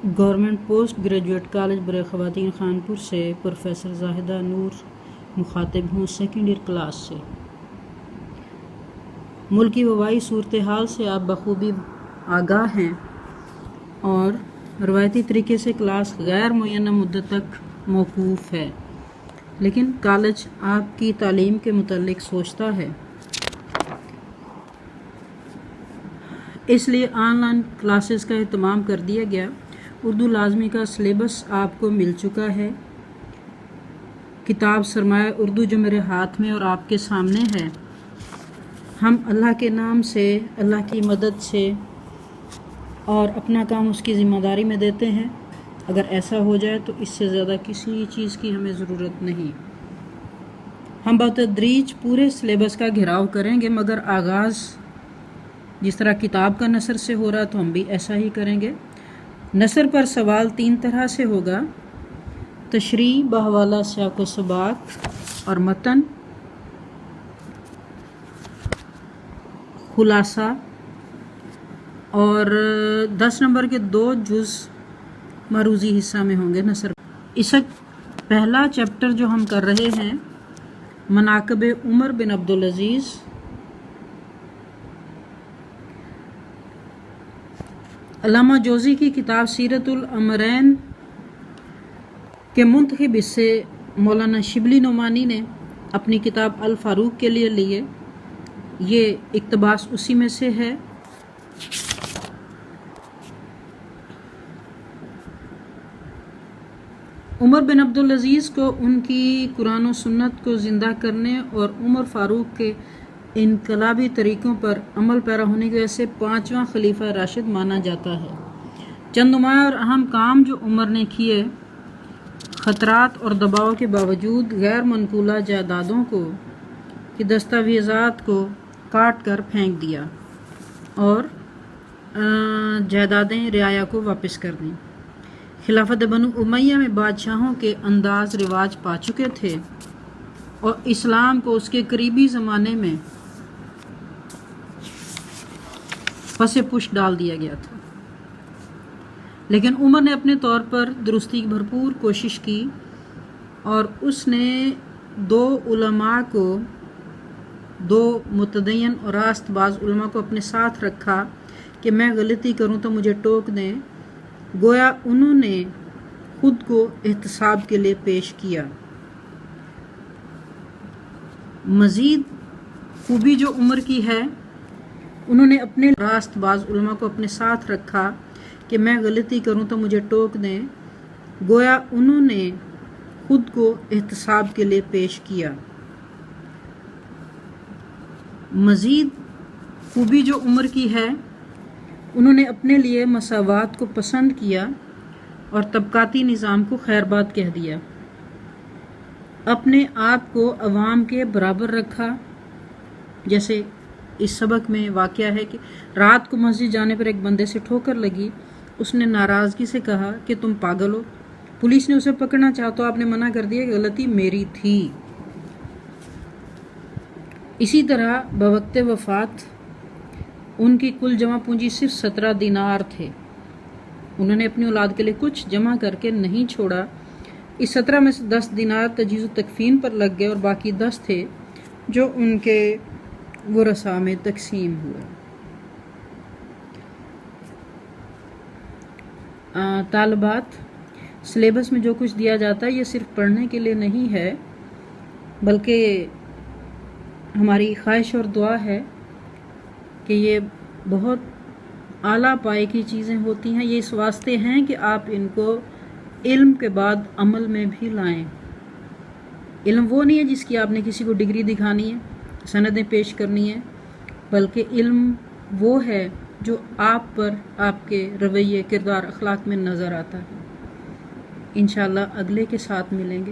Government post graduate college برائے خواتین خانپور سے پروفیسر زاہدہ نور مخاطب ہوں سیکنڈ ایئر کلاس سے۔ ملک کی وبائی صورتحال سے آپ بخوبی آگاہ ہیں اور روایتی طریقے سے کلاس غیر معینہ مدت تک موقوف ہے، لیکن کالج آپ کی تعلیم کے متعلق سوچتا ہے، اس لیے آن لائن کلاسز کا اہتمام کر دیا گیا۔ اردو لازمی کا سلیبس آپ کو مل چکا ہے۔ کتاب سرمایہ اردو جو میرے ہاتھ میں اور آپ کے سامنے ہے، ہم اللہ کے نام سے، اللہ کی مدد سے اور اپنا کام اس کی ذمہ داری میں دیتے ہیں۔ اگر ایسا ہو جائے تو اس سے زیادہ کسی چیز کی ہمیں ضرورت نہیں۔ ہم بتدریج پورے سلیبس کا گھیراؤ کریں گے، مگر آغاز جس طرح کتاب کا نثر سے ہو رہا تو ہم بھی ایسا ہی کریں گے۔ نثر پر سوال 3 طرح سے ہوگا: تشریح بحوالہ سیاق و سباق اور متن، خلاصہ، اور 10 نمبر کے 2 جز معروضی حصہ میں ہوں گے نثر۔ اس وقت پہلا چیپٹر جو ہم کر رہے ہیں، مناقب عمر بن عبدالعزیز، علامہ جوزی کی کتاب سیرت الامرین کے منتخب حصے مولانا شبلی نعمانی نے اپنی کتاب الفاروق کے لیے لیے، یہ اقتباس اسی میں سے ہے۔ عمر بن عبدالعزیز کو ان کی قرآن و سنت کو زندہ کرنے اور عمر فاروق کے انقلابی طریقوں پر عمل پیرا ہونے کی وجہ سے 5واں خلیفہ راشد مانا جاتا ہے۔ چند نمایاں اور اہم کام جو عمر نے کیے: خطرات اور دباؤ کے باوجود غیر منقولہ جائیدادوں کی دستاویزات کو کاٹ کر پھینک دیا اور جائیدادیں رعایا کو واپس کر دیں۔ خلافت بنو امیہ میں بادشاہوں کے انداز رواج پا چکے تھے اور اسلام کو اس کے قریبی زمانے میں پس پش ڈال دیا گیا تھا، لیکن عمر نے اپنے طور پر درستی کی بھرپور کوشش کی اور اس نے 2 علماء کو، 2 متدین اور راست باز علماء کو اپنے ساتھ رکھا کہ میں غلطی کروں تو مجھے ٹوک دیں۔ گویا انہوں نے خود کو احتساب کے لیے پیش کیا۔ مزید خوبی جو عمر کی ہے، انہوں نے اپنے راست باز علماء کو اپنے ساتھ رکھا کہ میں غلطی کروں تو مجھے ٹوک دیں۔ گویا انہوں نے خود کو احتساب کے لیے پیش کیا۔ مزید خوبی جو عمر کی ہے، انہوں نے اپنے لیے مساوات کو پسند کیا اور طبقاتی نظام کو خیر باد کہہ دیا۔ اپنے آپ کو عوام کے برابر رکھا، جیسے اس سبق میں واقعہ ہے کہ رات کو مسجد جانے پر ایک بندے سے ٹھوکر لگی، اس نے ناراضگی سے کہا کہ تم پاگل ہو۔ پولیس نے اسے پکڑنا چاہا تو آپ نے منع کر دیا کہ غلطی میری تھی۔ اسی طرح بوقت وفات ان کی کل جمع پونجی صرف 17 دینار تھے۔ انہوں نے اپنی اولاد کے لیے کچھ جمع کر کے نہیں چھوڑا۔ اس 17 میں سے 10 دینار تجہیز و تکفین پر لگ گئے اور باقی 10 تھے جو ان کے ورثاء میں تقسیم ہوئے۔ طالبات، سلیبس میں جو کچھ دیا جاتا ہے یہ صرف پڑھنے کے لیے نہیں ہے، بلکہ ہماری خواہش اور دعا ہے کہ یہ بہت اعلیٰ پائے کی چیزیں ہوتی ہیں۔ یہ اس واسطے ہیں کہ آپ ان کو علم کے بعد عمل میں بھی لائیں۔ علم وہ نہیں ہے جس کی آپ نے کسی کو ڈگری دکھانی ہے، سندیں پیش کرنی ہے، بلکہ علم وہ ہے جو آپ پر، آپ کے رویے، کردار، اخلاق میں نظر آتا ہے۔ انشاءاللہ اگلے کے ساتھ ملیں گے۔